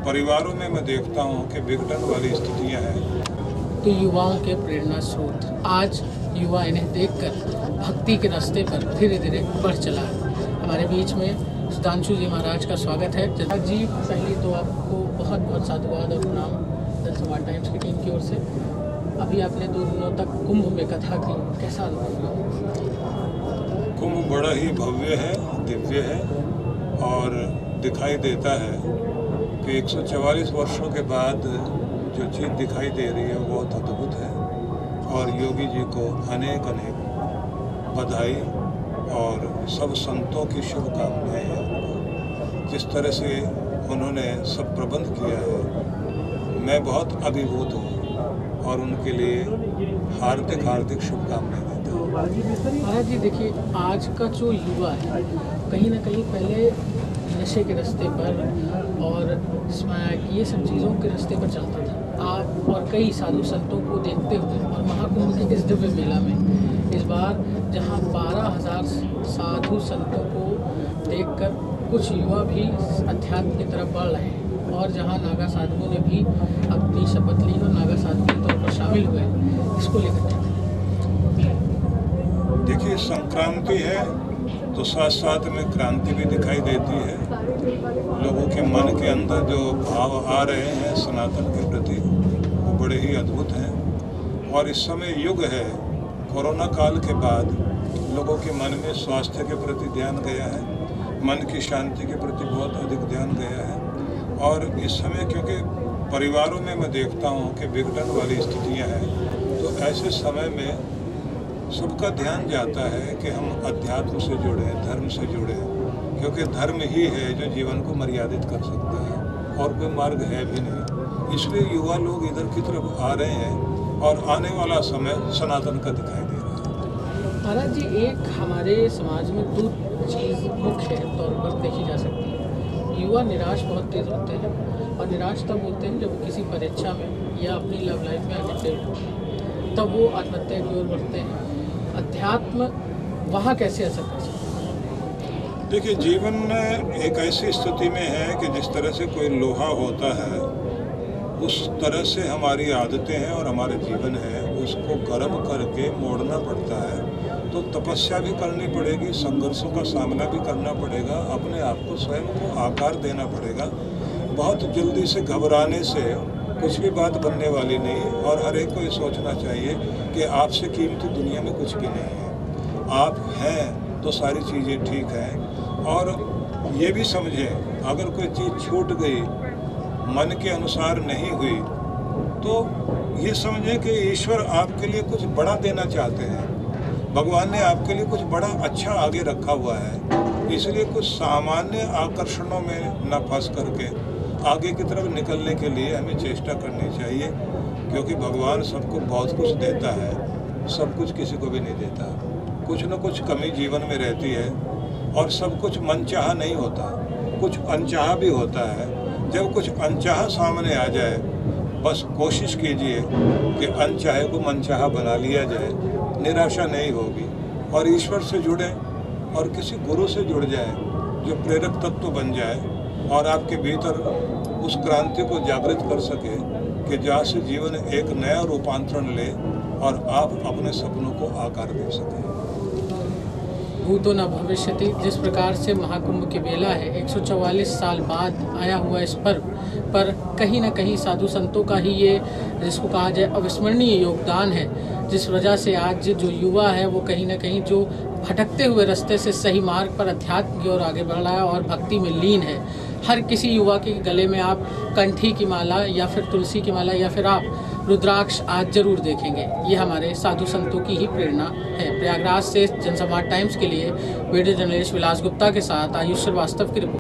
परिवारों में मैं देखता हूँ कि विघटन वाली स्थितियाँ हैं। तो युवाओं के प्रेरणा स्रोत आज युवा इन्हें देखकर भक्ति के रास्ते पर धीरे धीरे बढ़ चला है। हमारे बीच में सुधांशु जी महाराज का स्वागत है। जी, पहले तो आपको बहुत बहुत साधुवाद और प्रणाम जनसमाज टाइम्स की टीम की ओर से। अभी आपने 2 दिनों तक कुंभ में कथा की, कैसा अनुभव हुआ? कुंभ बड़ा ही भव्य है, दिव्य है और दिखाई देता है कि 144 वर्षों के बाद जो चीज़ दिखाई दे रही है वो बहुत अद्भुत है। और योगी जी को अनेक अनेक बधाई और सब संतों की शुभकामनाएं हैं। जिस तरह से उन्होंने सब प्रबंध किया है, मैं बहुत अभिभूत हूँ और उनके लिए हार्दिक हार्दिक शुभकामनाएं देता हूँ। महाराज जी, देखिए, आज का जो युवा है कहीं ना कहीं पहले नशे के रास्ते पर और ये सब चीज़ों के रास्ते पर चलता था। आप और कई साधु संतों को देखते हुए और महाकुंभ के इस दिव्य मेला में इस बार जहां 12,000 साधु संतों को देखकर कुछ युवा भी अध्यात्म की तरफ बढ़ रहे हैं और जहां नागा साधुओं ने भी अपनी शपथ ली और नागा साधु के तौर पर शामिल हुए, इसको लेकर देखिए, संक्रांति है तो साथ साथ में क्रांति भी दिखाई देती है। लोगों के मन के अंदर जो भाव आ रहे हैं सनातन के प्रति, वो बड़े ही अद्भुत हैं। और इस समय युग है, कोरोना काल के बाद लोगों के मन में स्वास्थ्य के प्रति ध्यान गया है, मन की शांति के प्रति बहुत अधिक ध्यान गया है। और इस समय क्योंकि परिवारों में मैं देखता हूँ कि विघटन वाली स्थितियाँ हैं, तो ऐसे समय में सबका ध्यान जाता है कि हम अध्यात्म से जुड़ें, धर्म से जुड़ें, क्योंकि धर्म ही है जो जीवन को मर्यादित कर सकता है और कोई मार्ग है भी नहीं। इसलिए युवा लोग इधर की तरफ आ रहे हैं और आने वाला समय सनातन का दिखाई दे रहा है। महाराज जी, एक हमारे समाज में 2 चीज़ मुख्य तौर पर देखी जा सकती है। युवा निराश बहुत तेज़ होते हैं और निराश तब होते हैं जब वो किसी परीक्षा में या अपनी लव लाइफ में एडिक्टेड होते हैं, तब वो आत्महत्या की ओर बढ़ते हैं। अध्यात्म वहाँ कैसे असर कर सकता है? देखिए, जीवन में एक ऐसी स्थिति में है कि जिस तरह से कोई लोहा होता है, उस तरह से हमारी आदतें हैं और हमारे जीवन है, उसको गर्म करके मोड़ना पड़ता है। तो तपस्या भी करनी पड़ेगी, संघर्षों का सामना भी करना पड़ेगा, अपने आप को स्वयं को आकार देना पड़ेगा। बहुत जल्दी से घबराने से कुछ भी बात बनने वाली नहीं। और हर एक को ये सोचना चाहिए कि आपसे कीमती दुनिया में कुछ भी नहीं है। आप हैं तो सारी चीज़ें ठीक हैं। और ये भी समझें, अगर कोई चीज़ छूट गई, मन के अनुसार नहीं हुई, तो ये समझें कि ईश्वर आपके लिए कुछ बड़ा देना चाहते हैं। भगवान ने आपके लिए कुछ बड़ा अच्छा आगे रखा हुआ है। इसलिए कुछ सामान्य आकर्षणों में न फंस करके आगे की तरफ निकलने के लिए हमें चेष्टा करनी चाहिए, क्योंकि भगवान सबको बहुत कुछ देता है, सब कुछ किसी को भी नहीं देता। कुछ न कुछ कमी जीवन में रहती है और सब कुछ मनचाहा नहीं होता, कुछ अनचाहा भी होता है। जब कुछ अनचाहा सामने आ जाए, बस कोशिश कीजिए कि अनचाहे को मनचाहा बना लिया जाए, निराशा नहीं होगी। और ईश्वर से जुड़ें और किसी गुरु से जुड़ जाए जो प्रेरक तत्व बन जाए और आपके भीतर उस क्रांति को जागृत कर सके कि जहाँ से जीवन एक नया रूपांतरण ले और आप अपने सपनों को आकार दे सकें। भूतो न भविष्यति, जिस प्रकार से महाकुंभ की बेला है, 144 साल बाद आया हुआ इस पर्व पर कहीं ना कहीं साधु संतों का ही ये, जिसको कहा जाए, अविस्मरणीय योगदान है, जिस वजह से आज जो युवा है वो कहीं ना कहीं जो भटकते हुए रास्ते से सही मार्ग पर अध्यात्म की ओर आगे बढ़ रहा है और भक्ति में लीन है। हर किसी युवा के गले में आप कंठी की माला या फिर तुलसी की माला या फिर आप रुद्राक्ष आज जरूर देखेंगे। ये हमारे साधु संतों की ही प्रेरणा है। प्रयागराज से जनसमाज टाइम्स के लिए वीडियो जर्नलिस्ट विलास गुप्ता के साथ आयुष श्रीवास्तव की रिपोर्ट।